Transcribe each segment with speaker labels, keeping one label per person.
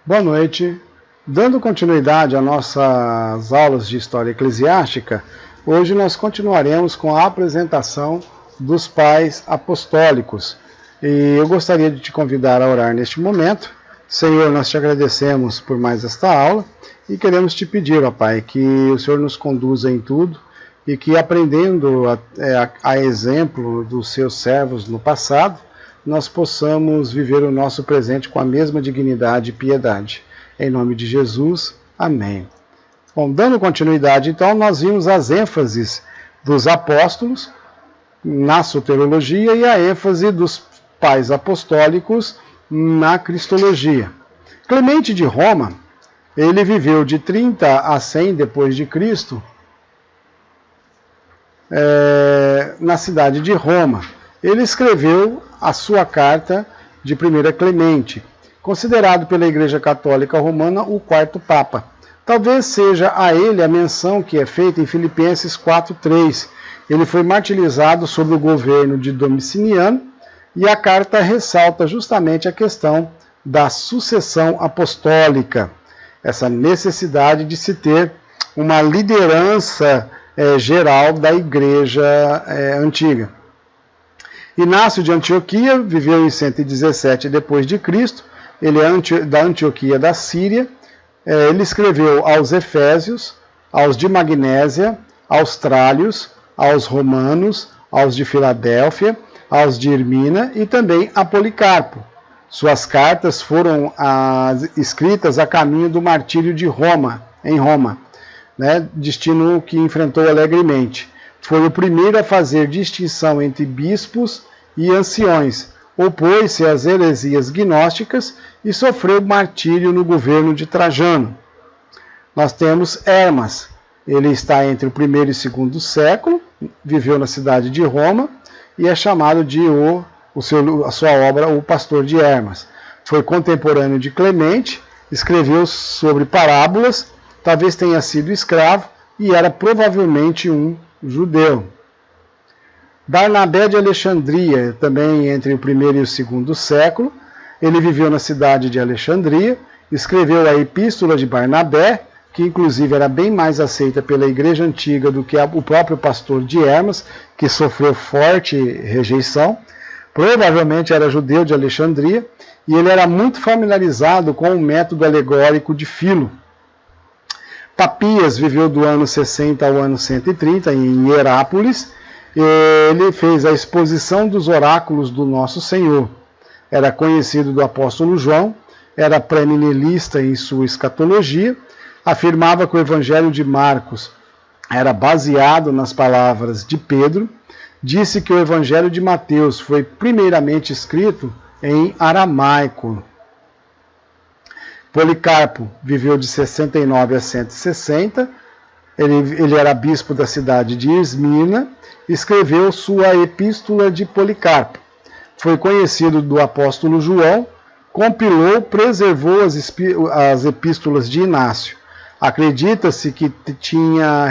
Speaker 1: Boa noite. Dando continuidade às nossas aulas de História Eclesiástica, hoje nós continuaremos com a apresentação dos pais apostólicos. E eu gostaria de te convidar a orar neste momento. Senhor, nós te agradecemos por mais esta aula e queremos te pedir, ó Pai, que o Senhor nos conduza em tudo e que, aprendendo a exemplo dos seus servos no passado, nós possamos viver o nosso presente com a mesma dignidade e piedade. Em nome de Jesus, amém. Bom, dando continuidade, então, nós vimos as ênfases dos apóstolos na soteriologia e a ênfase dos pais apostólicos na cristologia. Clemente de Roma, ele viveu de 30 a 100 depois de Cristo, na cidade de Roma. Ele escreveu a sua carta de 1 Clemente, considerado pela Igreja Católica Romana o quarto Papa. Talvez seja a ele a menção que é feita em Filipenses 4:3. Ele foi martirizado sob o governo de Domiciano e a carta ressalta justamente a questão da sucessão apostólica, essa necessidade de se ter uma liderança geral da Igreja antiga. Inácio de Antioquia viveu em 117 depois de Cristo. Ele é da Antioquia da Síria. Ele escreveu aos Efésios, aos de Magnésia, aos Trálios, aos Romanos, aos de Filadélfia, aos de Irmina e também a Policarpo. Suas cartas foram escritas a caminho do martírio de Roma, em Roma, destino que enfrentou alegremente. Foi o primeiro a fazer distinção entre bispos e anciões, opôs-se às heresias gnósticas e sofreu martírio no governo de Trajano. Nós temos Hermas, ele está entre o primeiro e segundo século, viveu na cidade de Roma e é chamado de a sua obra O Pastor de Hermas. Foi contemporâneo de Clemente, escreveu sobre parábolas, talvez tenha sido escravo e era provavelmente um judeu. Barnabé de Alexandria, também entre o primeiro e o segundo século, ele viveu na cidade de Alexandria, escreveu a Epístola de Barnabé, que inclusive era bem mais aceita pela igreja antiga do que o próprio pastor de Hermas, que sofreu forte rejeição. Provavelmente era judeu de Alexandria, e ele era muito familiarizado com o método alegórico de Filo. Papias viveu do ano 60 ao ano 130 em Hierápolis. Ele fez a exposição dos oráculos do Nosso Senhor. Era conhecido do apóstolo João, era premillenista em sua escatologia, afirmava que o Evangelho de Marcos era baseado nas palavras de Pedro, disse que o Evangelho de Mateus foi primeiramente escrito em aramaico. Policarpo viveu de 69 a 160, ele era bispo da cidade de Esmirna, escreveu sua Epístola de Policarpo. Foi conhecido do apóstolo João, compilou, preservou as epístolas de Inácio. Acredita-se que tinha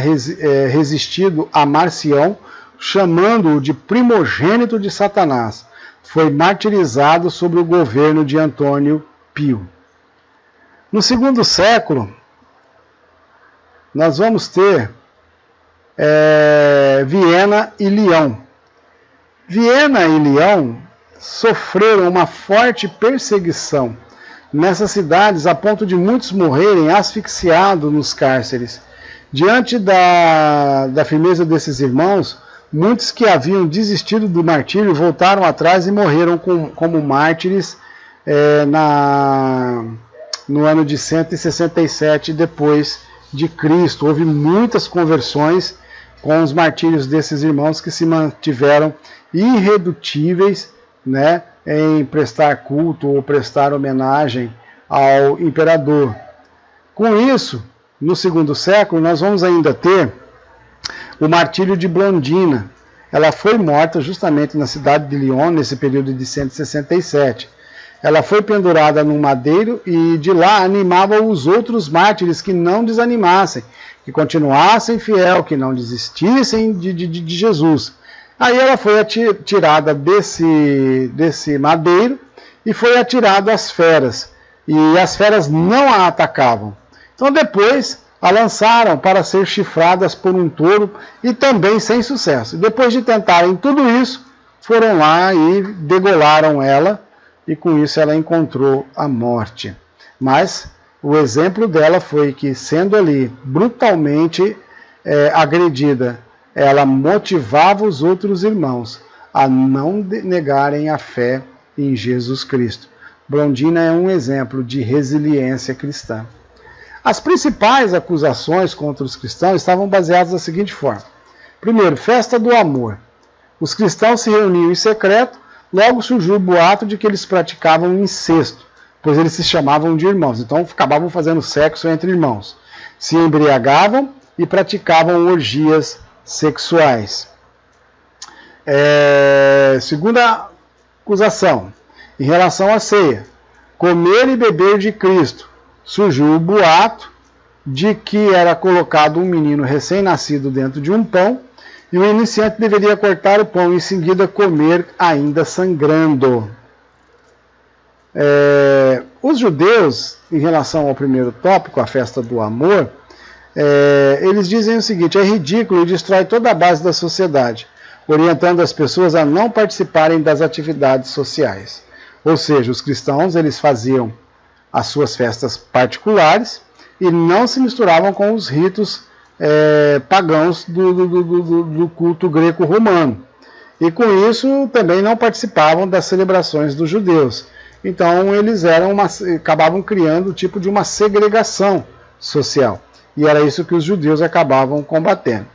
Speaker 1: resistido a Marcião, chamando-o de primogênito de Satanás. Foi martirizado sob o governo de Antônio Pio. No segundo século, nós vamos ter Viena e Leão. Viena e Leão sofreram uma forte perseguição nessas cidades, a ponto de muitos morrerem asfixiados nos cárceres. Diante da firmeza desses irmãos, muitos que haviam desistido do martírio voltaram atrás e morreram como mártires no ano de 167 depois de Cristo. Houve muitas conversões com os martírios desses irmãos que se mantiveram irredutíveis, em prestar culto ou prestar homenagem ao imperador. Com isso, no segundo século, nós vamos ainda ter o martírio de Blondina. Ela foi morta justamente na cidade de Lyon, nesse período de 167. Ela foi pendurada num madeiro e de lá animava os outros mártires que não desanimassem, que continuassem fiel, que não desistissem de Jesus. Aí ela foi tirada desse madeiro e foi atirada às feras. e as feras não a atacavam. Então depois a lançaram para ser chifradas por um touro e também sem sucesso. Depois de tentarem tudo isso, foram lá e degolaram ela e com isso ela encontrou a morte. Mas o exemplo dela foi que, sendo ali brutalmente agredida, ela motivava os outros irmãos a não negarem a fé em Jesus Cristo. Blondina é um exemplo de resiliência cristã. As principais acusações contra os cristãos estavam baseadas da seguinte forma. Primeiro, festa do amor. Os cristãos se reuniam em secreto, logo surgiu o boato de que eles praticavam incesto, pois eles se chamavam de irmãos, então acabavam fazendo sexo entre irmãos. Se embriagavam e praticavam orgias sexuais. Segunda acusação, em relação à ceia, comer e beber de Cristo. Surgiu o boato de que era colocado um menino recém-nascido dentro de um pão e o iniciante deveria cortar o pão e em seguida comer ainda sangrando. Os judeus, em relação ao primeiro tópico, a festa do amor, eles dizem o seguinte: é ridículo e destrói toda a base da sociedade, orientando as pessoas a não participarem das atividades sociais. Ou seja, os cristãos eles faziam as suas festas particulares e não se misturavam com os ritos pagãos do culto greco-romano. E com isso também não participavam das celebrações dos judeus. Então eles acabavam criando o tipo de uma segregação social. E era isso que os judeus acabavam combatendo.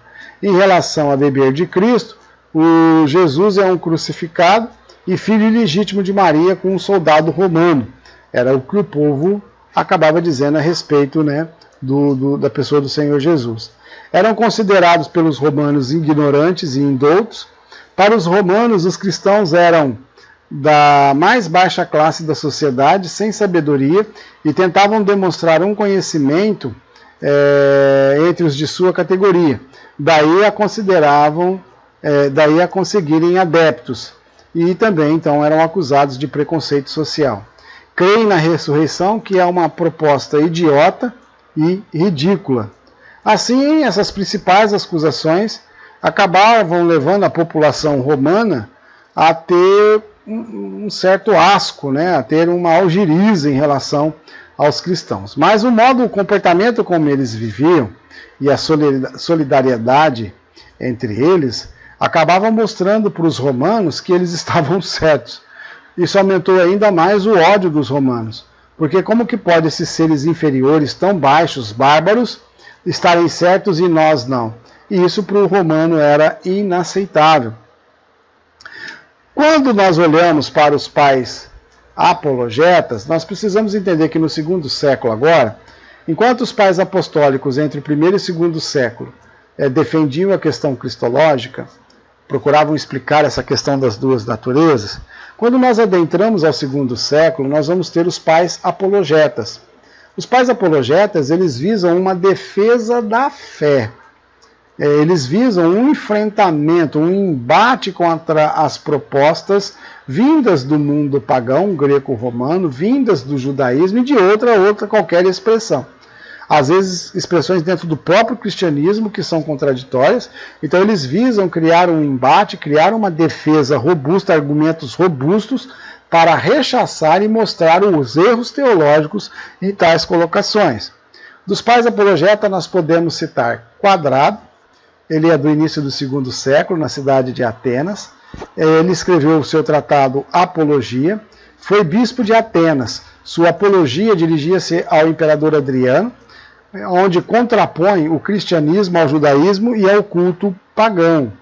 Speaker 1: Em relação a beber de Cristo, o Jesus é um crucificado e filho ilegítimo de Maria com um soldado romano. Era o que o povo acabava dizendo a respeito, né, da pessoa do Senhor Jesus. Eram considerados pelos romanos ignorantes e indoutos. Para os romanos, os cristãos eram da mais baixa classe da sociedade, sem sabedoria, e tentavam demonstrar um conhecimento entre os de sua categoria. Daí a conseguirem adeptos. E também, então, eram acusados de preconceito social. Creem na ressurreição, que é uma proposta idiota e ridícula. Assim, essas principais acusações acabavam levando a população romana a ter um certo asco, né, a ter uma algeriza em relação aos cristãos. Mas o comportamento como eles viviam e a solidariedade entre eles acabavam mostrando para os romanos que eles estavam certos. Isso aumentou ainda mais o ódio dos romanos, porque como que pode esses seres inferiores tão baixos, bárbaros, estarem certos e nós não? E isso para o romano era inaceitável. Quando nós olhamos para os pais apologetas, nós precisamos entender que no segundo século agora, enquanto os pais apostólicos entre o primeiro e segundo século defendiam a questão cristológica, procuravam explicar essa questão das duas naturezas, quando nós adentramos ao segundo século, nós vamos ter os pais apologetas. Os pais apologetas, eles visam uma defesa da fé. Eles visam um enfrentamento, um embate contra as propostas vindas do mundo pagão, greco-romano, vindas do judaísmo e de outra qualquer expressão. Às vezes, expressões dentro do próprio cristianismo que são contraditórias. Então, eles visam criar um embate, criar uma defesa robusta, argumentos robustos, para rechaçar e mostrar os erros teológicos em tais colocações. Dos pais apologetas, nós podemos citar Quadrado. Ele é do início do segundo século, na cidade de Atenas. Ele escreveu o seu tratado Apologia. Foi bispo de Atenas. Sua apologia dirigia-se ao imperador Adriano, onde contrapõe o cristianismo ao judaísmo e ao culto pagão.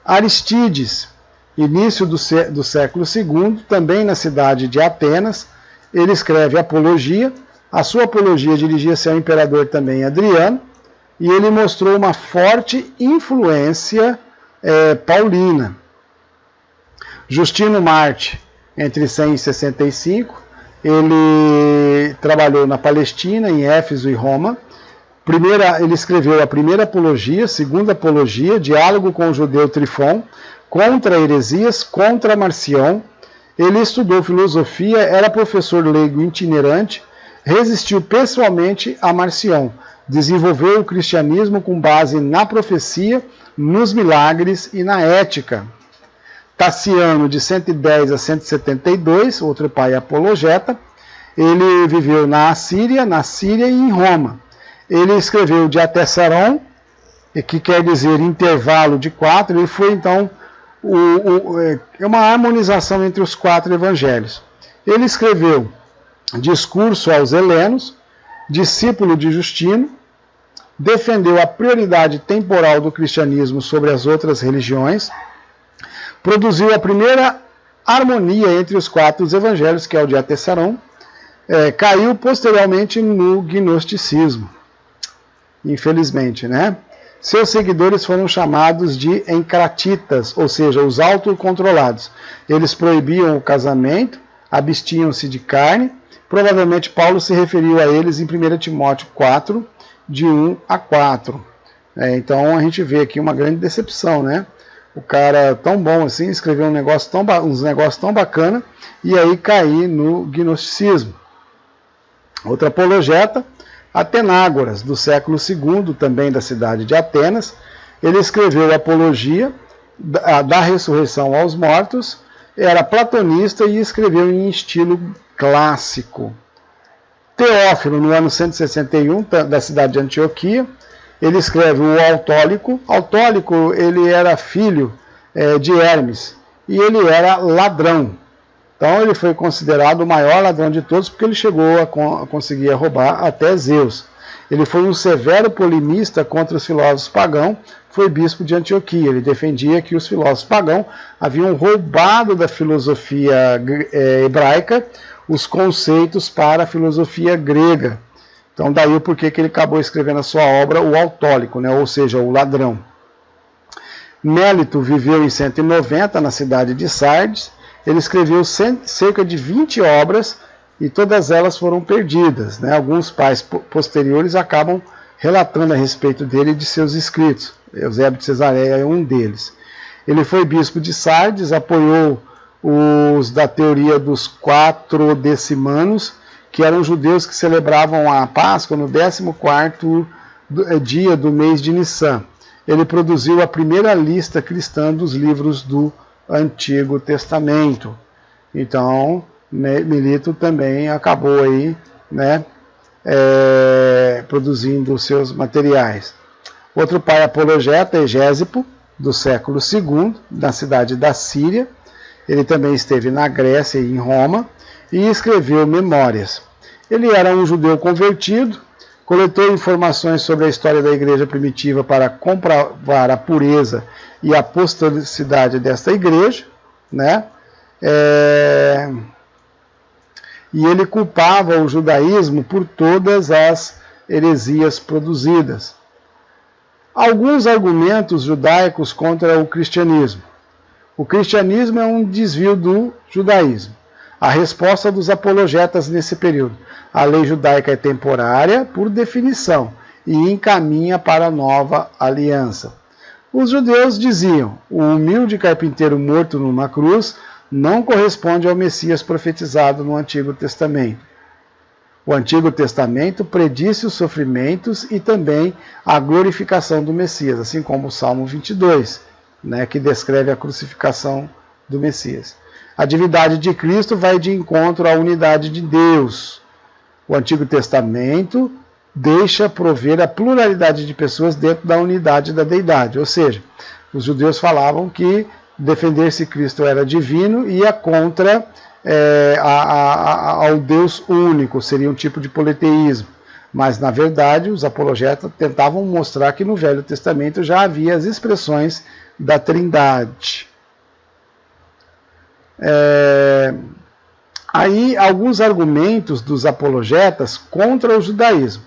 Speaker 1: Aristides, início do século II, também na cidade de Atenas, ele escreve Apologia. A sua apologia dirigia-se ao imperador também Adriano, e ele mostrou uma forte influência paulina. Justino Marte, entre 100 e 65, ele trabalhou na Palestina, em Éfeso e Roma. Ele escreveu a primeira apologia, segunda apologia, diálogo com o judeu Trifon, contra heresias, contra Marcião, Ele estudou filosofia, era professor leigo itinerante, resistiu pessoalmente a Marcion, desenvolveu o cristianismo com base na profecia, nos milagres e na ética. Taciano, de 110 a 172, outro pai apologeta, ele viveu na Síria e em Roma. Ele escreveu de Atessaron, que quer dizer intervalo de 4, ele foi então uma harmonização entre os 4 evangelhos. Ele escreveu discurso aos helenos, discípulo de Justino, defendeu a prioridade temporal do cristianismo sobre as outras religiões, produziu a primeira harmonia entre os 4 evangelhos, que é o de Atessaron, caiu posteriormente no gnosticismo, infelizmente, né? Seus seguidores foram chamados de encratitas, ou seja, os autocontrolados. Eles proibiam o casamento, abstinham-se de carne. Provavelmente Paulo se referiu a eles em 1 Timóteo 4, de 1 a 4. Então a gente vê aqui uma grande decepção, né? O cara tão bom assim, escreveu uns negócios tão bacana, e aí cair no gnosticismo. Outra apologeta, Atenágoras, do século II, também da cidade de Atenas. Ele escreveu a Apologia da ressurreição aos mortos, era platonista e escreveu em estilo clássico. Teófilo, no ano 161, da cidade de Antioquia, ele escreve o Autólico. Autólico, ele era filho de Hermes, e ele era ladrão. Então ele foi considerado o maior ladrão de todos, porque ele chegou a conseguir roubar até Zeus. Ele foi um severo polemista contra os filósofos pagãos, foi bispo de Antioquia. Ele defendia que os filósofos pagãos haviam roubado da filosofia hebraica os conceitos para a filosofia grega. Então daí o porquê que ele acabou escrevendo a sua obra, o Autólico, né? Ou seja, o ladrão. Mélito viveu em 190 na cidade de Sardes. Ele escreveu cerca de 20 obras e todas elas foram perdidas, né? Alguns pais posteriores acabam relatando a respeito dele e de seus escritos. Eusébio de Cesareia é um deles. Ele foi bispo de Sardes, apoiou os da teoria dos 4 decimanos, que eram judeus que celebravam a Páscoa no 14º dia do mês de Nissan. Ele produziu a primeira lista cristã dos livros do Antigo Testamento. Então, Melito também acabou aí, né, produzindo seus materiais. Outro pai apologeta, Egésipo, do século II, da cidade da Síria. Ele também esteve na Grécia e em Roma e escreveu memórias. Ele era um judeu convertido, coletou informações sobre a história da igreja primitiva para comprovar a pureza e a apostolicidade desta igreja, né? E ele culpava o judaísmo por todas as heresias produzidas. Alguns argumentos judaicos contra o cristianismo. O cristianismo é um desvio do judaísmo. A resposta dos apologetas nesse período. A lei judaica é temporária, por definição, e encaminha para a nova aliança. Os judeus diziam: o humilde carpinteiro morto numa cruz não corresponde ao Messias profetizado no Antigo Testamento. O Antigo Testamento predisse os sofrimentos e também a glorificação do Messias, assim como o Salmo 22, né, que descreve a crucificação do Messias. A divindade de Cristo vai de encontro à unidade de Deus. O Antigo Testamento deixa prover a pluralidade de pessoas dentro da unidade da deidade. Ou seja, os judeus falavam que defender-se Cristo era divino e ia contra ao Deus único, seria um tipo de politeísmo. Mas, na verdade, os apologetas tentavam mostrar que no Velho Testamento já havia as expressões da Trindade. Aí, alguns argumentos dos apologetas contra o judaísmo.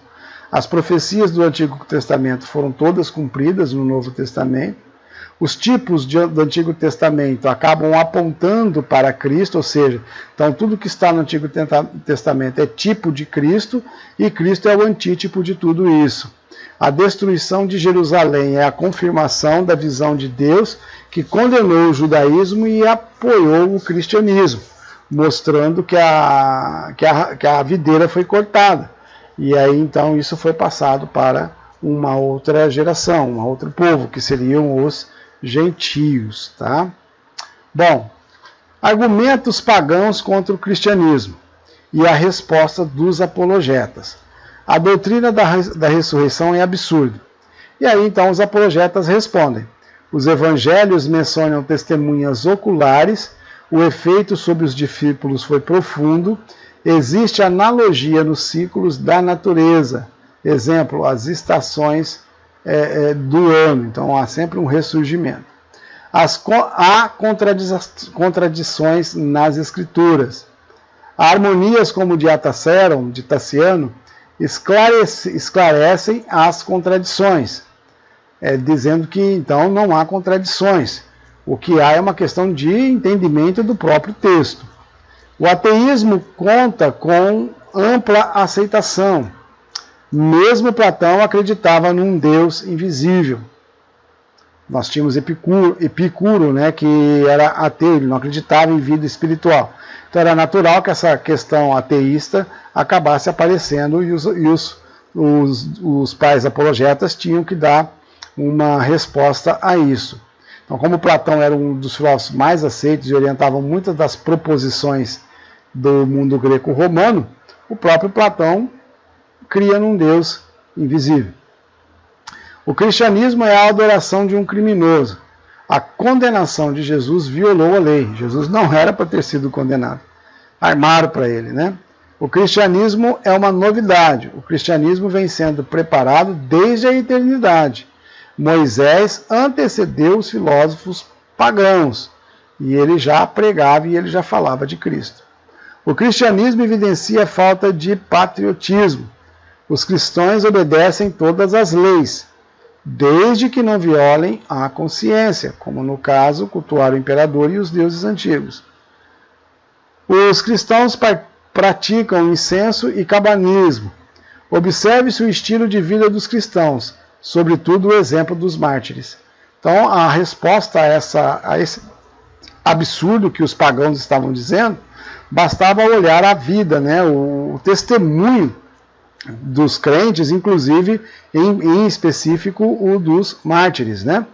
Speaker 1: As profecias do Antigo Testamento foram todas cumpridas no Novo Testamento. Os tipos do Antigo Testamento acabam apontando para Cristo, ou seja, então tudo que está no Antigo Testamento é tipo de Cristo, e Cristo é o antítipo de tudo isso. A destruição de Jerusalém é a confirmação da visão de Deus, que condenou o judaísmo e apoiou o cristianismo. mostrando que a videira foi cortada. E aí então isso foi passado para uma outra geração, um outro povo, que seriam os gentios. Tá? Bom, argumentos pagãos contra o cristianismo e a resposta dos apologetas. A doutrina da ressurreição é absurda. E aí então os apologetas respondem. Os evangelhos mencionam testemunhas oculares, o efeito sobre os discípulos foi profundo, existe analogia nos ciclos da natureza. Exemplo, as estações do ano. Então há sempre um ressurgimento. Há contradições nas escrituras. Harmonias como de Ataceron, de Taciano, esclarecem as contradições, dizendo que então não há contradições. O que há é uma questão de entendimento do próprio texto. O ateísmo conta com ampla aceitação. Mesmo Platão acreditava num Deus invisível. Nós tínhamos Epicuro, né, que era ateu, ele não acreditava em vida espiritual. Então era natural que essa questão ateísta acabasse aparecendo e os pais apologetas tinham que dar uma resposta a isso. Então, como Platão era um dos filósofos mais aceitos e orientava muitas das proposições do mundo greco-romano, o próprio Platão cria num Deus invisível. O cristianismo é a adoração de um criminoso. A condenação de Jesus violou a lei. Jesus não era para ter sido condenado. Armaram para ele, né? O cristianismo é uma novidade. O cristianismo vem sendo preparado desde a eternidade. Moisés antecedeu os filósofos pagãos. E ele já pregava e ele já falava de Cristo. O cristianismo evidencia a falta de patriotismo. Os cristãos obedecem todas as leis, desde que não violem a consciência, como no caso, cultuar o imperador e os deuses antigos. Os cristãos praticam incenso e cabanismo. Observe-se o estilo de vida dos cristãos, sobretudo o exemplo dos mártires. Então, a resposta a esse absurdo que os pagãos estavam dizendo, bastava olhar a vida, né, o testemunho dos crentes, inclusive, em específico, o dos mártires, né?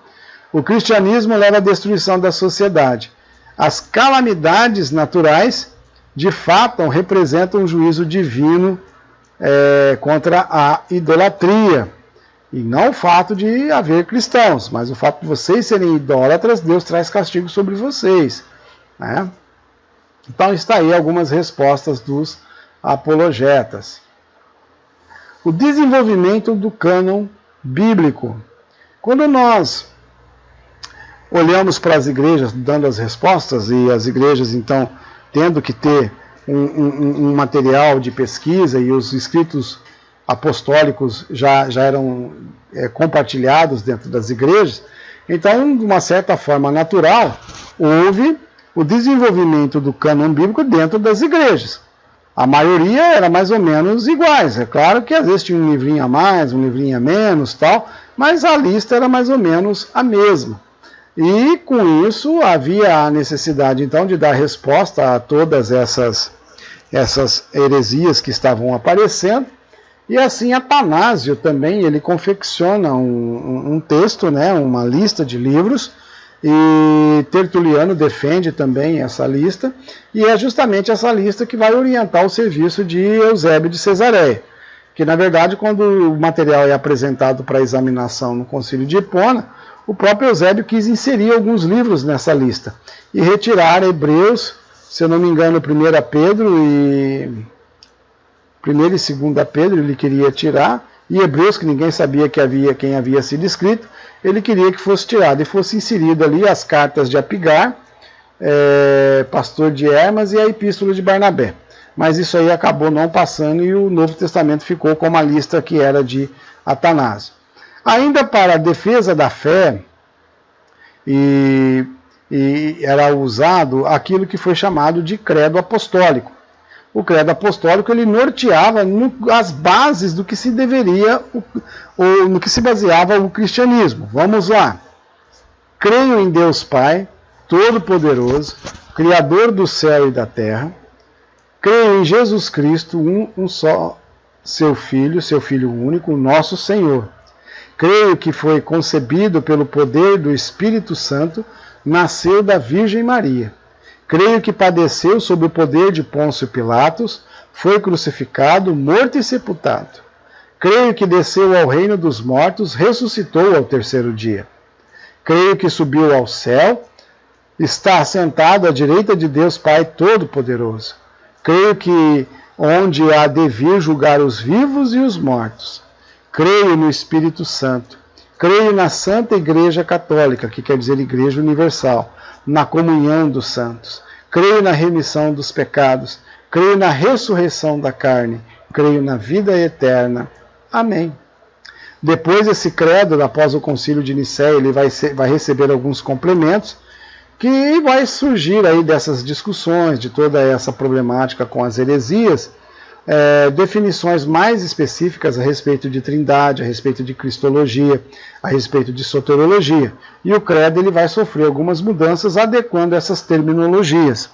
Speaker 1: O cristianismo leva à destruição da sociedade. As calamidades naturais, de fato, representam um juízo divino contra a idolatria. E não o fato de haver cristãos, mas o fato de vocês serem idólatras, Deus traz castigo sobre vocês, né? Então está aí algumas respostas dos apologetas. O desenvolvimento do cânon bíblico. Quando nós olhamos para as igrejas dando as respostas, e as igrejas então tendo que ter um material de pesquisa, e os escritos apostólicos já eram compartilhados dentro das igrejas, então, de uma certa forma natural, houve o desenvolvimento do cânon bíblico dentro das igrejas. A maioria era mais ou menos iguais. É claro que às vezes tinha um livrinho a mais, um livrinho a menos, tal, mas a lista era mais ou menos a mesma. E com isso havia a necessidade então de dar resposta a todas essas heresias que estavam aparecendo. E assim Atanásio também, ele confecciona um texto, né, uma lista de livros, e Tertuliano defende também essa lista, e é justamente essa lista que vai orientar o serviço de Eusébio de Cesareia, que na verdade quando o material é apresentado para examinação no Concílio de Hipona, o próprio Eusébio quis inserir alguns livros nessa lista, e retirar Hebreus, se eu não me engano, 1 Pedro e 1 e 2 Pedro ele queria tirar, e Hebreus, que ninguém sabia quem havia sido escrito, ele queria que fosse tirado e fosse inserido ali as cartas de Apigar, pastor de Hermas, e a epístola de Barnabé. Mas isso aí acabou não passando e o Novo Testamento ficou com uma lista que era de Atanásio. Ainda para a defesa da fé, e era usado aquilo que foi chamado de credo apostólico. O credo apostólico ele norteava as bases do que se deveria, ou no que se baseava o cristianismo. Vamos lá. Creio em Deus Pai, Todo-Poderoso, Criador do céu e da terra. Creio em Jesus Cristo, um só, seu Filho único, nosso Senhor. Creio que foi concebido pelo poder do Espírito Santo, nasceu da Virgem Maria. Creio que padeceu sob o poder de Pôncio Pilatos, foi crucificado, morto e sepultado. Creio que desceu ao reino dos mortos, ressuscitou ao terceiro dia. Creio que subiu ao céu, está assentado à direita de Deus Pai Todo-Poderoso. Creio que onde há de vir julgar os vivos e os mortos. Creio no Espírito Santo. Creio na Santa Igreja Católica, que quer dizer Igreja Universal, na comunhão dos santos. Creio na remissão dos pecados. Creio na ressurreição da carne. Creio na vida eterna. Amém. Depois desse credo, após o concílio de Nicéia, ele vai receber alguns complementos, que vai surgir aí dessas discussões, de toda essa problemática com as heresias, definições mais específicas a respeito de trindade, a respeito de cristologia, a respeito de soteriologia. E o credo ele vai sofrer algumas mudanças adequando essas terminologias.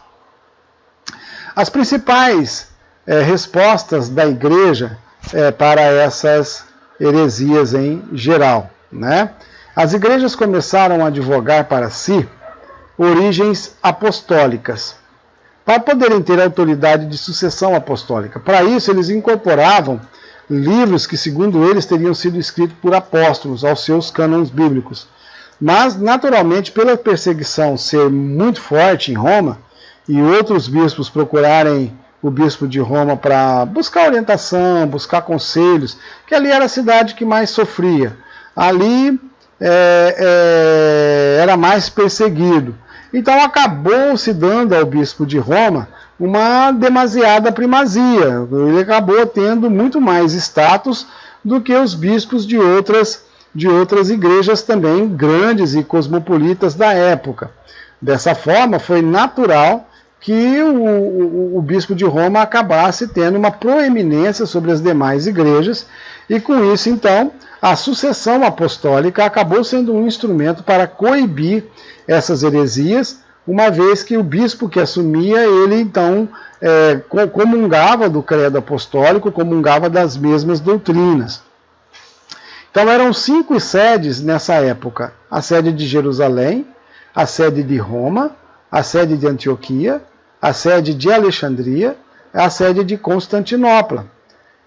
Speaker 1: As principais respostas da igreja para essas heresias em geral, né? As igrejas começaram a advogar para si origens apostólicas, para poderem ter autoridade de sucessão apostólica. Para isso, eles incorporavam livros que, segundo eles, teriam sido escritos por apóstolos aos seus cânones bíblicos. Mas, naturalmente, pela perseguição ser muito forte em Roma, e outros bispos procurarem o bispo de Roma para buscar orientação, buscar conselhos, que ali era a cidade que mais sofria. Ali era mais perseguido. Então acabou se dando ao bispo de Roma uma demasiada primazia. Ele acabou tendo muito mais status do que os bispos de outras igrejas também grandes e cosmopolitas da época. Dessa forma, foi natural que o bispo de Roma acabasse tendo uma proeminência sobre as demais igrejas, e com isso, então, a sucessão apostólica acabou sendo um instrumento para coibir essas heresias, uma vez que o bispo que assumia, ele então comungava do credo apostólico, comungava das mesmas doutrinas. Então eram 5 sedes nessa época: a sede de Jerusalém, a sede de Roma, a sede de Antioquia, a sede de Alexandria, a sede de Constantinopla.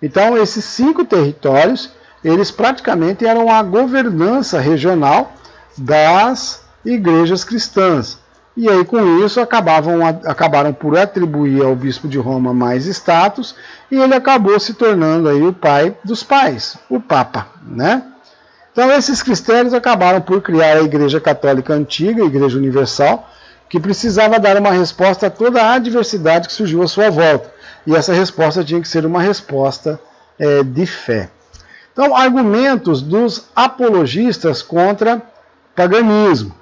Speaker 1: Então esses 5 territórios, eles praticamente eram a governança regional das igrejas cristãs. E aí com isso acabaram por atribuir ao bispo de Roma mais status, e ele acabou se tornando aí o pai dos pais, o Papa, né? Então esses critérios acabaram por criar a Igreja Católica Antiga, a Igreja Universal, que precisava dar uma resposta a toda a diversidade que surgiu à sua volta. E essa resposta tinha que ser uma resposta de fé. Então, argumentos dos apologistas contra paganismo.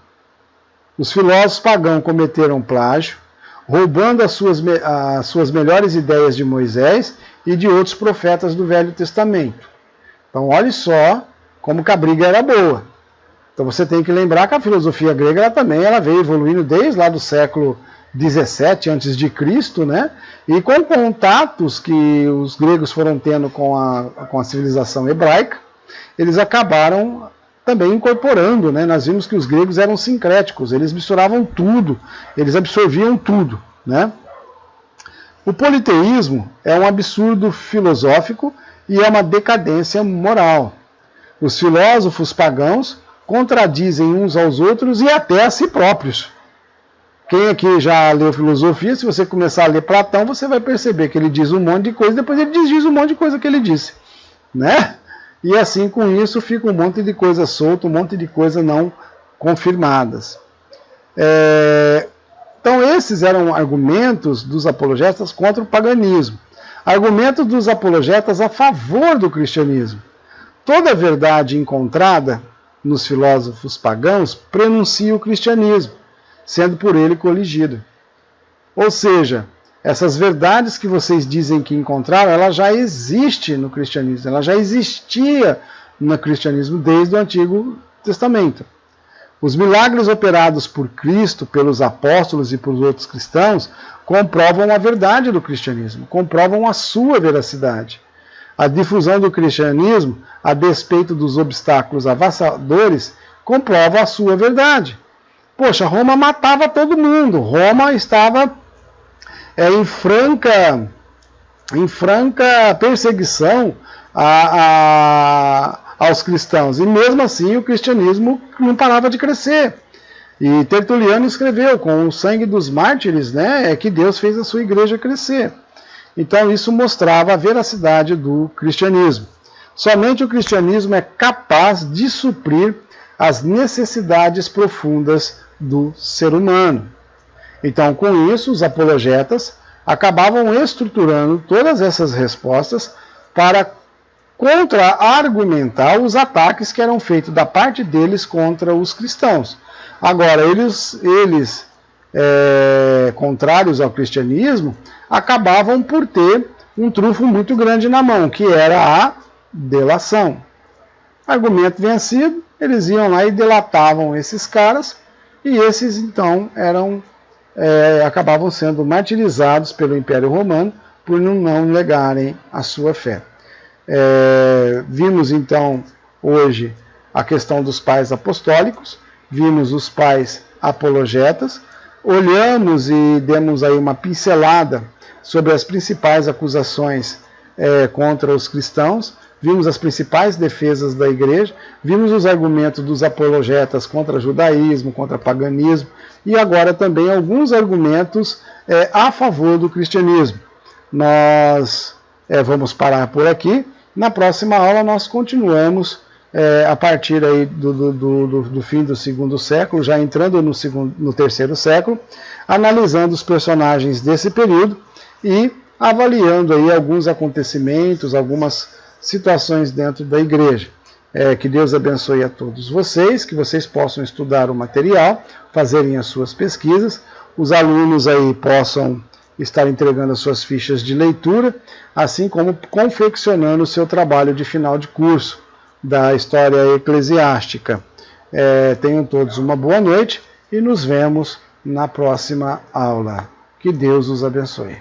Speaker 1: Os filósofos pagãos cometeram plágio, roubando as suas melhores ideias de Moisés e de outros profetas do Velho Testamento. Então, olhe só como que a briga era boa. Então, você tem que lembrar que a filosofia grega ela veio evoluindo desde lá do século 17 a.C., né? E com contatos que os gregos foram tendo com a civilização hebraica, eles acabaram também incorporando, né? Nós vimos que os gregos eram sincréticos, eles misturavam tudo, eles absorviam tudo, né? O politeísmo é um absurdo filosófico e é uma decadência moral. Os filósofos pagãos contradizem uns aos outros e até a si próprios. Quem aqui já leu filosofia, se você começar a ler Platão, você vai perceber que ele diz um monte de coisa, depois ele desdiz um monte de coisa que ele disse, né? E assim, com isso, fica um monte de coisa solta, um monte de coisa não confirmadas. Então, esses eram argumentos dos apologetas contra o paganismo. Argumentos dos apologetas a favor do cristianismo. Toda verdade encontrada nos filósofos pagãos prenuncia o cristianismo, sendo por ele coligida. Ou seja, essas verdades que vocês dizem que encontraram, ela já existe no cristianismo, ela já existia no cristianismo desde o Antigo Testamento. Os milagres operados por Cristo, pelos apóstolos e por outros cristãos, comprovam a verdade do cristianismo, comprovam a sua veracidade. A difusão do cristianismo, a despeito dos obstáculos avassaladores, comprova a sua verdade. Poxa, Roma matava todo mundo, Roma estava em franca perseguição aos cristãos, e mesmo assim o cristianismo não parava de crescer. E Tertuliano escreveu, com o sangue dos mártires, é que Deus fez a sua igreja crescer. Então isso mostrava a veracidade do cristianismo. Somente o cristianismo é capaz de suprir as necessidades profundas do ser humano. Então, com isso, os apologetas acabavam estruturando todas essas respostas para contra-argumentar os ataques que eram feitos da parte deles contra os cristãos. Agora, eles contrários ao cristianismo, acabavam por ter um trunfo muito grande na mão, que era a delação. Argumento vencido, eles iam lá e delatavam esses caras, e esses então acabavam sendo martirizados pelo Império Romano por não negarem a sua fé. Vimos então hoje a questão dos pais apostólicos, vimos os pais apologetas, olhamos e demos aí uma pincelada sobre as principais acusações contra os cristãos, vimos as principais defesas da igreja, vimos os argumentos dos apologetas contra judaísmo, contra paganismo, e agora também alguns argumentos a favor do cristianismo. Nós vamos parar por aqui. Na próxima aula nós continuamos a partir aí do fim do segundo século, já entrando no terceiro século, analisando os personagens desse período e avaliando aí alguns acontecimentos, algumas situações dentro da igreja. Que Deus abençoe a todos vocês, que vocês possam estudar o material, fazerem as suas pesquisas, os alunos aí possam estar entregando as suas fichas de leitura, assim como confeccionando o seu trabalho de final de curso da história eclesiástica. Tenham todos uma boa noite e nos vemos na próxima aula. Que Deus os abençoe.